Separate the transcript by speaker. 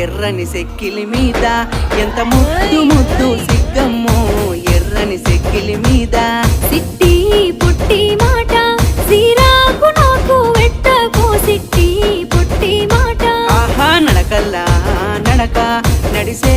Speaker 1: ఎర్రని సెక్కిలి మీద ఎంత ముద్దు ముద్దు సిగ్గమ్మో ఎర్రని సెక్కిలి మీద
Speaker 2: సిట్టి పుట్టి మాట సిరాకు నాకు వెట్టకో సిట్టి పుట్టి మాట
Speaker 1: ఆహా నడకల్లా నడక నడిసే